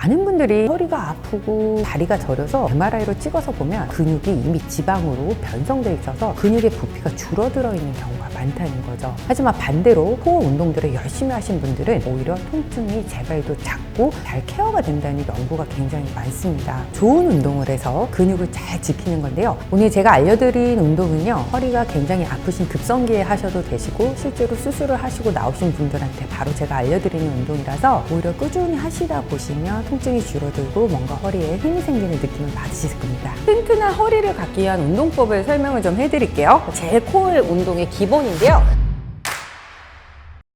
많은 분들이 허리가 아프고 다리가 저려서 MRI로 찍어서 보면 근육이 이미 지방으로 변성돼 있어서 근육의 부피가 줄어들어 있는 경우가 많다는 거죠. 하지만 반대로 코어 운동들을 열심히 하신 분들은 오히려 통증이 재발도 작고 잘 케어가 된다는 연구가 굉장히 많습니다. 좋은 운동을 해서 근육을 잘 지키는 건데요. 오늘 제가 알려드린 운동은요, 허리가 굉장히 아프신 급성기에 하셔도 되시고 실제로 수술을 하시고 나오신 분들한테 바로 제가 알려드리는 운동이라서 오히려 꾸준히 하시다 보시면 통증이 줄어들고 뭔가 허리에 힘이 생기는 느낌을 받으실 겁니다. 튼튼한 허리를 갖기 위한 운동법을 설명을 좀 해드릴게요. 제 코어 운동의 기본인데요.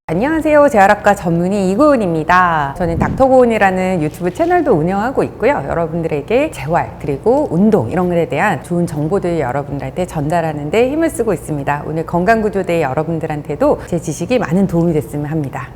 안녕하세요. 재활학과 전문의 이고은입니다. 저는 닥터고은이라는 유튜브 채널도 운영하고 있고요. 여러분들에게 재활 그리고 운동 이런 것에 대한 좋은 정보들 여러분들한테 전달하는 데 힘을 쓰고 있습니다. 오늘 건강구조대 여러분들한테도 제 지식이 많은 도움이 됐으면 합니다.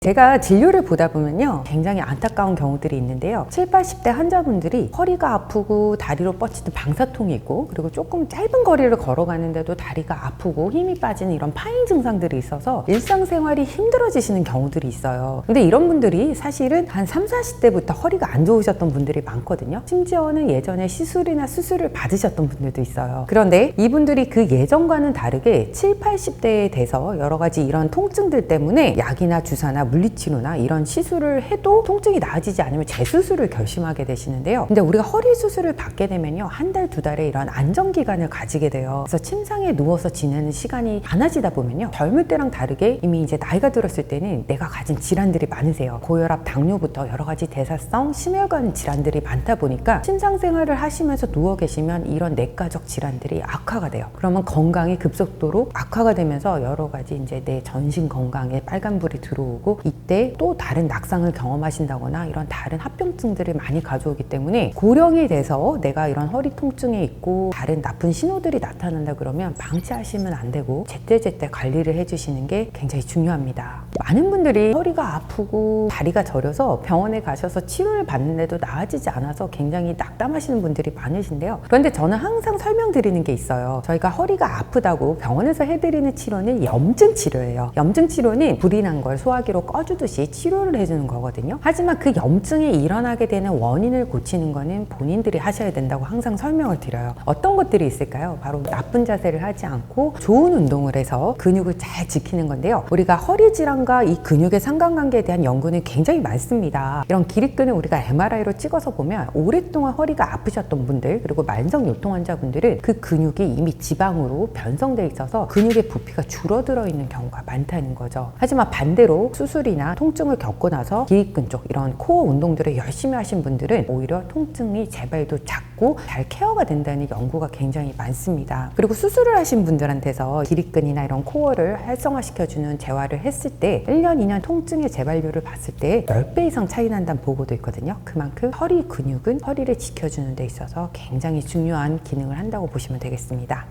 제가 진료를 보다 보면요, 굉장히 안타까운 경우들이 있는데요. 7, 80대 환자분들이 허리가 아프고 다리로 뻗치는 방사통이 있고, 그리고 조금 짧은 거리를 걸어가는데도 다리가 아프고 힘이 빠지는 이런 파인 증상들이 있어서 일상생활이 힘들어지시는 경우들이 있어요. 근데 이런 분들이 사실은 한 3, 40대부터 허리가 안 좋으셨던 분들이 많거든요. 심지어는 예전에 시술이나 수술을 받으셨던 분들도 있어요. 그런데 이분들이 그 예전과는 다르게 7, 80대에 돼서 여러 가지 이런 통증들 때문에 약이나 주사나 물리치료나 이런 시술을 해도 통증이 나아지지 않으면 재수술을 결심하게 되시는데요. 근데 우리가 허리 수술을 받게 되면요, 한 달, 두 달의 이런 안정기간을 가지게 돼요. 그래서 침상에 누워서 지내는 시간이 많아지다 보면요, 젊을 때랑 다르게 이미 이제 나이가 들었을 때는 내가 가진 질환들이 많으세요. 고혈압, 당뇨부터 여러 가지 대사성, 심혈관 질환들이 많다 보니까 침상 생활을 하시면서 누워 계시면 이런 내과적 질환들이 악화가 돼요. 그러면 건강이 급속도로 악화가 되면서 여러 가지 이제 내 전신 건강에 빨간불이 들어오고, 이때 또 다른 낙상을 경험하신다거나 이런 다른 합병증들을 많이 가져오기 때문에 고령이 돼서 내가 이런 허리 통증에 있고 다른 나쁜 신호들이 나타난다 그러면 방치하시면 안 되고 제때제때 관리를 해주시는 게 굉장히 중요합니다. 많은 분들이 허리가 아프고 다리가 저려서 병원에 가셔서 치료를 받는데도 나아지지 않아서 굉장히 낙담하시는 분들이 많으신데요. 그런데 저는 항상 설명드리는 게 있어요. 저희가 허리가 아프다고 병원에서 해드리는 치료는 염증 치료예요. 염증 치료는 불이 난 걸 소화기로 꺼주듯이 치료를 해주는 거거든요. 하지만 그 염증이 일어나게 되는 원인을 고치는 거는 본인들이 하셔야 된다고 항상 설명을 드려요. 어떤 것들이 있을까요? 바로 나쁜 자세를 하지 않고 좋은 운동을 해서 근육을 잘 지키는 건데요. 우리가 허리 질환과 이 근육의 상관관계에 대한 연구는 굉장히 많습니다. 이런 기립근을 우리가 MRI로 찍어서 보면 오랫동안 허리가 아프셨던 분들, 그리고 만성 요통 환자분들은 그 근육이 이미 지방으로 변성돼 있어서 근육의 부피가 줄어들어 있는 경우가 많다는 거죠. 하지만 반대로 수술이나 통증을 겪고 나서 기립근 쪽 이런 코어 운동들을 열심히 하신 분들은 오히려 통증이 재발도 작고 잘 케어가 된다는 연구가 굉장히 많습니다. 그리고 수술을 하신 분들한테서 기립근이나 이런 코어를 활성화시켜주는 재활을 했을 때 1년, 2년 통증의 재발률을 봤을 때 10배 이상 차이 난다는 보고도 있거든요. 그만큼 허리 근육은 허리를 지켜주는 데 있어서 굉장히 중요한 기능을 한다고 보시면 되겠습니다.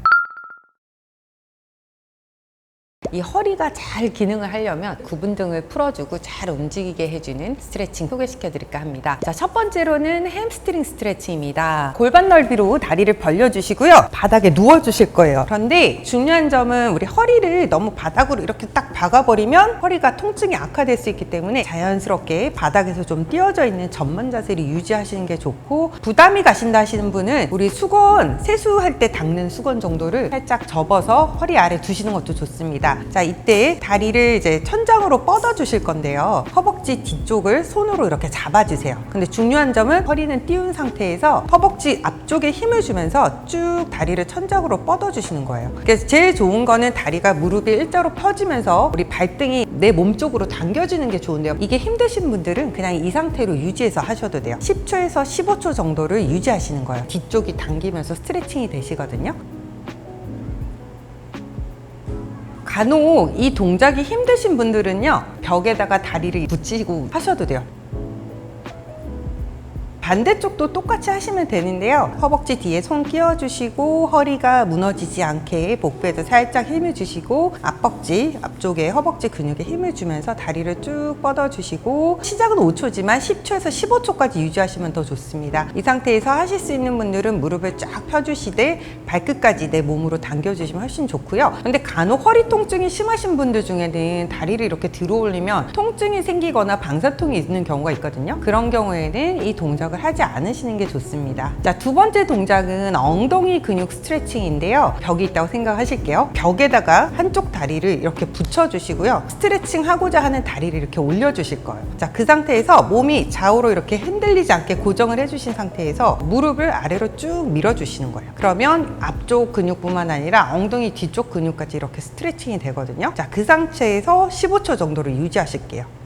이 허리가 잘 기능을 하려면 구분 등을 풀어주고 잘 움직이게 해주는 스트레칭 소개시켜 드릴까 합니다. 자, 첫 번째로는 햄스트링 스트레칭입니다. 골반 넓이로 다리를 벌려주시고요, 바닥에 누워주실 거예요. 그런데 중요한 점은 우리 허리를 너무 바닥으로 이렇게 딱 박아버리면 허리가 통증이 악화될 수 있기 때문에 자연스럽게 바닥에서 좀 띄어져 있는 전만 자세를 유지하시는 게 좋고, 부담이 가신다 하시는 분은 우리 수건, 세수할 때 닦는 수건 정도를 살짝 접어서 허리 아래 두시는 것도 좋습니다. 자, 이때 다리를 이제 천장으로 뻗어 주실 건데요, 허벅지 뒤쪽을 손으로 이렇게 잡아주세요. 근데 중요한 점은 허리는 띄운 상태에서 허벅지 앞쪽에 힘을 주면서 쭉 다리를 천장으로 뻗어 주시는 거예요. 그래서 제일 좋은 거는 다리가 무릎이 일자로 펴지면서 우리 발등이 내 몸 쪽으로 당겨지는 게 좋은데요, 이게 힘드신 분들은 그냥 이 상태로 유지해서 하셔도 돼요. 10초에서 15초 정도를 유지하시는 거예요. 뒤쪽이 당기면서 스트레칭이 되시거든요. 간혹 이 동작이 힘드신 분들은요, 벽에다가 다리를 붙이고 하셔도 돼요. 반대쪽도 똑같이 하시면 되는데요. 허벅지 뒤에 손 끼워주시고 허리가 무너지지 않게 복부에도 살짝 힘을 주시고 앞벅지, 앞쪽에 허벅지 근육에 힘을 주면서 다리를 쭉 뻗어주시고 시작은 5초지만 10초에서 15초까지 유지하시면 더 좋습니다. 이 상태에서 하실 수 있는 분들은 무릎을 쫙 펴주시되 발끝까지 내 몸으로 당겨주시면 훨씬 좋고요. 근데 간혹 허리 통증이 심하신 분들 중에는 다리를 이렇게 들어 올리면 통증이 생기거나 방사통이 있는 경우가 있거든요. 그런 경우에는 이 동작을 하지 않으시는 게 좋습니다. 자, 두 번째 동작은 엉덩이 근육 스트레칭인데요. 벽이 있다고 생각하실게요. 벽에다가 한쪽 다리를 이렇게 붙여주시고요. 스트레칭 하고자 하는 다리를 이렇게 올려주실 거예요. 자, 그 상태에서 몸이 좌우로 이렇게 흔들리지 않게 고정을 해주신 상태에서 무릎을 아래로 쭉 밀어주시는 거예요. 그러면 앞쪽 근육뿐만 아니라 엉덩이 뒤쪽 근육까지 이렇게 스트레칭이 되거든요. 자, 그 상태에서 15초 정도를 유지하실게요.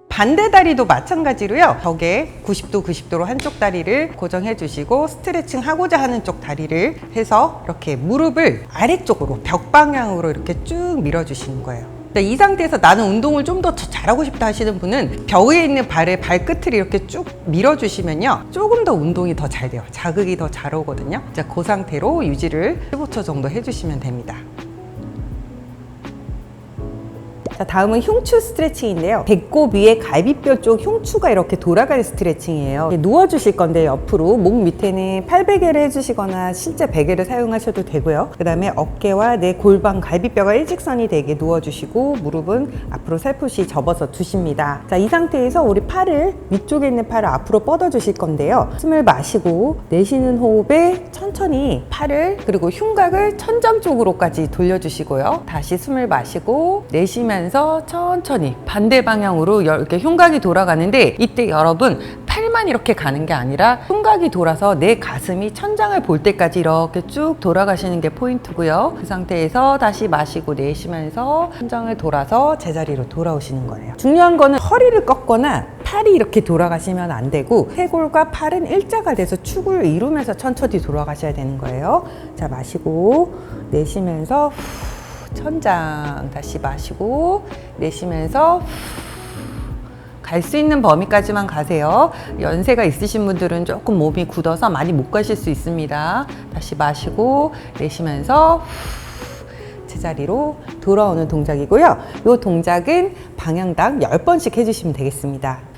반대 다리도 마찬가지로요. 벽에 90도 90도로 한쪽 다리를 고정해 주시고 스트레칭 하고자 하는 쪽 다리를 해서 이렇게 무릎을 아래쪽으로 벽 방향으로 이렇게 쭉 밀어 주시는 거예요. 이 상태에서 나는 운동을 좀 더 잘하고 싶다 하시는 분은 벽에 있는 발의 발끝을 이렇게 쭉 밀어주시면요. 조금 더 운동이 더 잘 돼요. 자극이 더 잘 오거든요. 자, 그 상태로 유지를 15초 정도 해주시면 됩니다. 자, 다음은 흉추 스트레칭인데요. 배꼽 위에 갈비뼈 쪽 흉추가 이렇게 돌아가는 스트레칭이에요. 누워주실 건데 옆으로 목 밑에는 팔베개를 해주시거나 실제 베개를 사용하셔도 되고요. 그 다음에 어깨와 내 골반 갈비뼈가 일직선이 되게 누워주시고 무릎은 앞으로 살포시 접어서 두십니다. 자, 이 상태에서 우리 팔을 위쪽에 있는 팔을 앞으로 뻗어 주실 건데요. 숨을 마시고 내쉬는 호흡에 천천히 팔을 그리고 흉곽을 천장 쪽으로까지 돌려주시고요. 다시 숨을 마시고 내쉬면서 천천히 반대 방향으로 이렇게 흉곽이 돌아가는데 이때 여러분 팔만 이렇게 가는 게 아니라 흉곽이 돌아서 내 가슴이 천장을 볼 때까지 이렇게 쭉 돌아가시는 게 포인트고요. 그 상태에서 다시 마시고 내쉬면서 천장을 돌아서 제자리로 돌아오시는 거예요. 중요한 거는 허리를 꺾거나 팔이 이렇게 돌아가시면 안 되고 쇄골과 팔은 일자가 돼서 축을 이루면서 천천히 돌아가셔야 되는 거예요. 자, 마시고 내쉬면서 천장 다시 마시고 내쉬면서 갈 수 있는 범위까지만 가세요. 연세가 있으신 분들은 조금 몸이 굳어서 많이 못 가실 수 있습니다. 다시 마시고 내쉬면서 제자리로 돌아오는 동작이고요. 이 동작은 방향당 10번씩 해주시면 되겠습니다.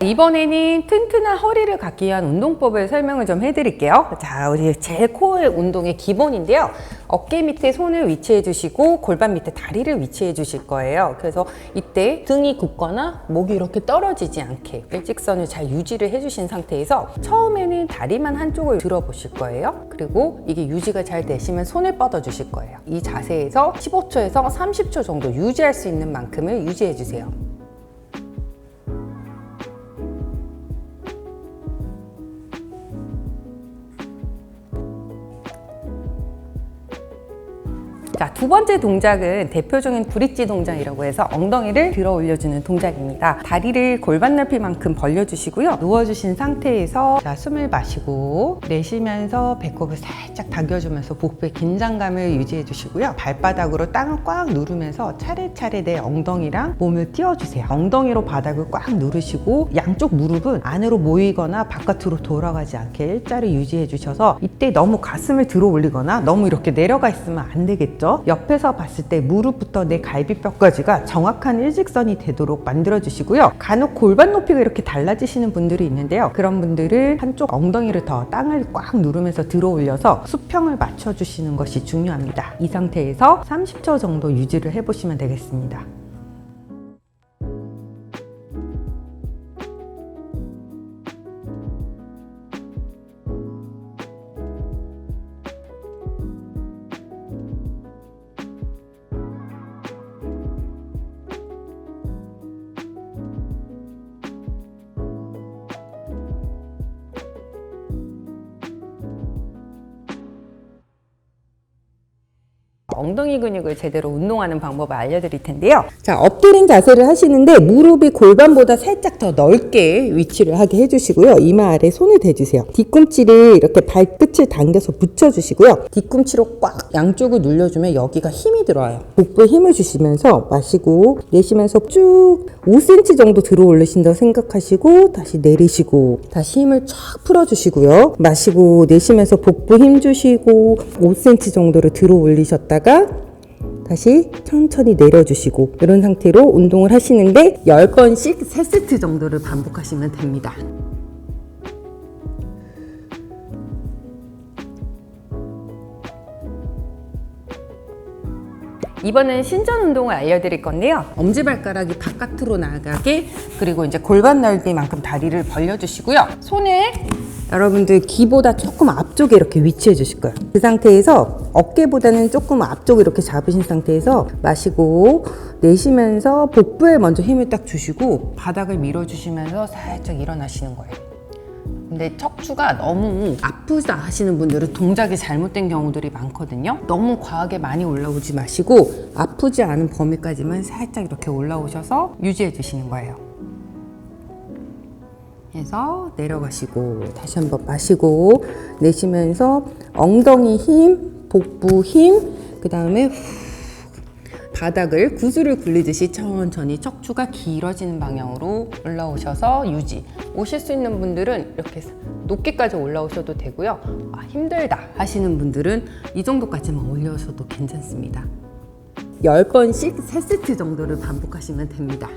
이번에는 튼튼한 허리를 갖기 위한 운동법을 설명을 좀 해드릴게요. 자, 우리 제일 코어의 운동의 기본인데요. 어깨 밑에 손을 위치해 주시고 골반 밑에 다리를 위치해 주실 거예요. 그래서 이때 등이 굽거나 목이 이렇게 떨어지지 않게 일직선을 잘 유지를 해주신 상태에서 처음에는 다리만 한쪽을 들어 보실 거예요. 그리고 이게 유지가 잘 되시면 손을 뻗어 주실 거예요. 이 자세에서 15초에서 30초 정도 유지할 수 있는 만큼을 유지해 주세요. 자, 두 번째 동작은 대표적인 브릿지 동작이라고 해서 엉덩이를 들어 올려주는 동작입니다. 다리를 골반 넓이만큼 벌려주시고요. 누워주신 상태에서 자, 숨을 마시고 내쉬면서 배꼽을 살짝 당겨주면서 복부의 긴장감을 유지해 주시고요. 발바닥으로 땅을 꽉 누르면서 차례차례 내 엉덩이랑 몸을 띄워주세요. 엉덩이로 바닥을 꽉 누르시고 양쪽 무릎은 안으로 모이거나 바깥으로 돌아가지 않게 일자를 유지해 주셔서 이때 너무 가슴을 들어 올리거나 너무 이렇게 내려가 있으면 안 되겠죠. 옆에서 봤을 때 무릎부터 내 갈비뼈까지가 정확한 일직선이 되도록 만들어 주시고요. 간혹 골반 높이가 이렇게 달라지시는 분들이 있는데요. 그런 분들은 한쪽 엉덩이를 더 땅을 꽉 누르면서 들어 올려서 수평을 맞춰 주시는 것이 중요합니다. 이 상태에서 30초 정도 유지를 해보시면 되겠습니다. 엉덩이 근육을 제대로 운동하는 방법을 알려드릴 텐데요. 자, 엎드린 자세를 하시는데 무릎이 골반보다 살짝 더 넓게 위치를 하게 해주시고요. 이마 아래 손을 대주세요. 뒤꿈치를 이렇게 발끝을 당겨서 붙여주시고요. 뒤꿈치로 꽉 양쪽을 눌러주면 여기가 힘이 들어와요. 복부에 힘을 주시면서 마시고 내쉬면서 쭉 5cm 정도 들어 올리신다고 생각하시고 다시 내리시고 다시 힘을 쫙 풀어주시고요. 마시고 내쉬면서 복부 힘 주시고 5cm 정도를 들어 올리셨다가 다시 천천히 내려주시고 이런 상태로 운동을 하시는데 10번씩 3세트 정도를 반복하시면 됩니다. 이번엔 신전 운동을 알려드릴 건데요. 엄지발가락이 바깥으로 나가게, 그리고 이제 골반 넓이만큼 다리를 벌려주시고요. 손을 여러분들 귀보다 조금 앞쪽에 이렇게 위치해 주실 거예요. 그 상태에서 어깨보다는 조금 앞쪽에 이렇게 잡으신 상태에서 마시고 내쉬면서 복부에 먼저 힘을 딱 주시고 바닥을 밀어주시면서 살짝 일어나시는 거예요. 근데 척추가 너무 아프다 하시는 분들은 동작이 잘못된 경우들이 많거든요. 너무 과하게 많이 올라오지 마시고 아프지 않은 범위까지만 살짝 이렇게 올라오셔서 유지해 주시는 거예요. 해서 내려가시고 다시 한번 마시고 내쉬면서 엉덩이 힘, 복부 힘, 그 다음에 바닥을 구슬을 굴리듯이 천천히 척추가 길어지는 방향으로 올라오셔서 유지. 오실 수 있는 분들은 이렇게 높게까지 올라오셔도 되고요. 힘들다 하시는 분들은 이 정도까지만 올려셔도 괜찮습니다. 10번씩 3세트 정도를 반복하시면 됩니다.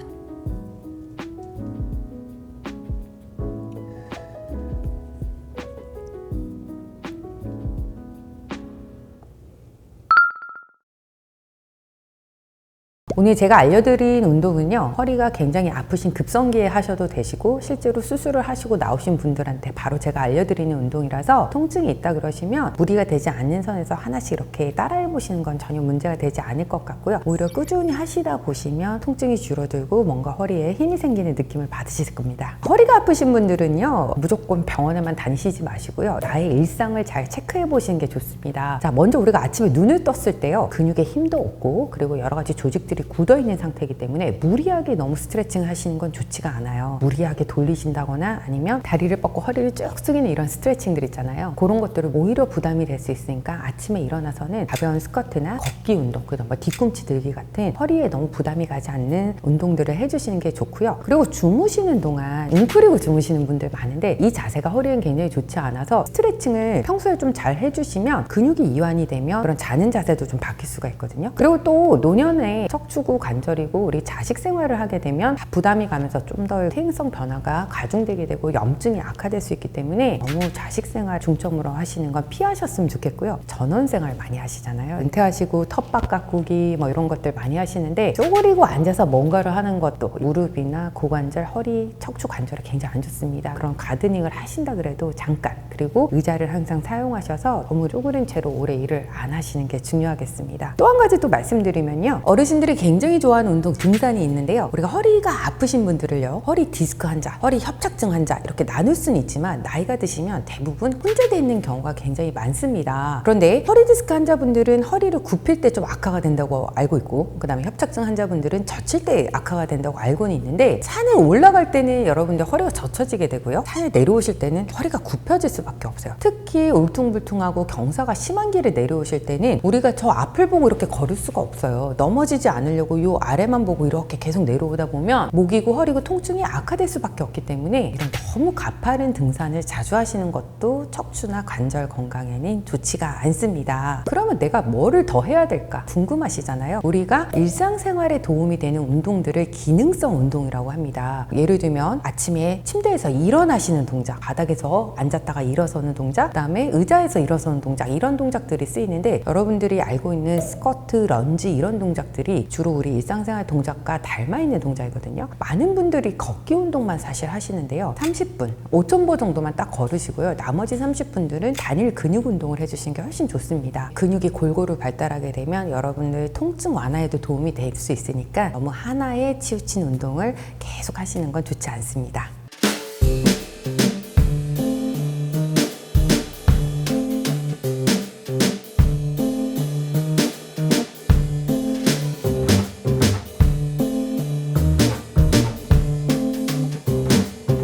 오늘 제가 알려드린 운동은요, 허리가 굉장히 아프신 급성기에 하셔도 되시고 실제로 수술을 하시고 나오신 분들한테 바로 제가 알려드리는 운동이라서 통증이 있다 그러시면 무리가 되지 않는 선에서 하나씩 이렇게 따라해 보시는 건 전혀 문제가 되지 않을 것 같고요. 오히려 꾸준히 하시다 보시면 통증이 줄어들고 뭔가 허리에 힘이 생기는 느낌을 받으실 겁니다. 허리가 아프신 분들은요, 무조건 병원에만 다니시지 마시고요, 나의 일상을 잘 체크해 보시는 게 좋습니다. 자, 먼저 우리가 아침에 눈을 떴을 때요, 근육에 힘도 없고 그리고 여러 가지 조직들이 굳어있는 상태이기 때문에 무리하게 너무 스트레칭을 하시는 건 좋지가 않아요. 무리하게 돌리신다거나 아니면 다리를 뻗고 허리를 쭉 숙이는 이런 스트레칭들 있잖아요. 그런 것들은 오히려 부담이 될 수 있으니까 아침에 일어나서는 가벼운 스쿼트나 걷기 운동, 그다음 뒤꿈치 들기 같은 허리에 너무 부담이 가지 않는 운동들을 해주시는 게 좋고요. 그리고 주무시는 동안 웅크리고 주무시는 분들 많은데 이 자세가 허리엔 굉장히 좋지 않아서 스트레칭을 평소에 좀 잘 해주시면 근육이 이완이 되면 그런 자는 자세도 좀 바뀔 수가 있거든요. 그리고 또 노년에 척추고 관절이고 우리 자식 생활을 하게 되면 부담이 가면서 좀 더 퇴행성 변화가 가중되게 되고 염증이 악화될 수 있기 때문에 너무 자식 생활 중점으로 하시는 건 피하셨으면 좋겠고요. 전원 생활 많이 하시잖아요. 은퇴하시고 텃밭 가꾸기 뭐 이런 것들 많이 하시는데 쪼그리고 앉아서 뭔가를 하는 것도 무릎이나 고관절, 허리, 척추 관절에 굉장히 안 좋습니다. 그런 가드닝을 하신다 그래도 잠깐, 그리고 의자를 항상 사용하셔서 너무 쪼그린 채로 오래 일을 안 하시는 게 중요하겠습니다. 또 한 가지 또 말씀드리면요, 어르신들이 굉장히 좋아하는 운동 등산이 있는데요, 우리가 허리가 아프신 분들을요, 허리 디스크 환자, 허리 협착증 환자 이렇게 나눌 수는 있지만 나이가 드시면 대부분 혼재되어 있는 경우가 굉장히 많습니다. 그런데 허리 디스크 환자분들은 허리를 굽힐 때 좀 악화가 된다고 알고 있고, 그 다음에 협착증 환자분들은 젖힐 때 악화가 된다고 알고는 있는데, 산을 올라갈 때는 여러분들 허리가 젖혀지게 되고요, 산을 내려오실 때는 허리가 굽혀질 수밖에 없어요. 특히 울퉁불퉁하고 경사가 심한 길을 내려오실 때는 우리가 저 앞을 보고 이렇게 걸을 수가 없어요. 넘어지지 않으려고 요 아래만 보고 이렇게 계속 내려오다 보면 목이고 허리고 통증이 악화될 수밖에 없기 때문에 이런 너무 가파른 등산을 자주 하시는 것도 척추나 관절 건강에는 좋지가 않습니다. 그러면 내가 뭐를 더 해야 될까 궁금하시잖아요. 우리가 일상생활에 도움이 되는 운동들을 기능성 운동이라고 합니다. 예를 들면 아침에 침대에서 일어나시는 동작, 바닥에서 앉았다가 일어서는 동작, 그 다음에 의자에서 일어서는 동작, 이런 동작들이 쓰이는데, 여러분들이 알고 있는 스쿼트, 런지 이런 동작들이 주로 우리 일상생활 동작과 닮아있는 동작이거든요. 많은 분들이 걷기 운동만 사실 하시는데요, 30분, 5,000보 정도만 딱 걸으시고요, 나머지 30분들은 단일 근육 운동을 해주시는 게 훨씬 좋습니다. 근육이 골고루 발달하게 되면 여러분들 통증 완화에도 도움이 될 수 있으니까 너무 하나에 치우친 운동을 계속 하시는 건 좋지 않습니다.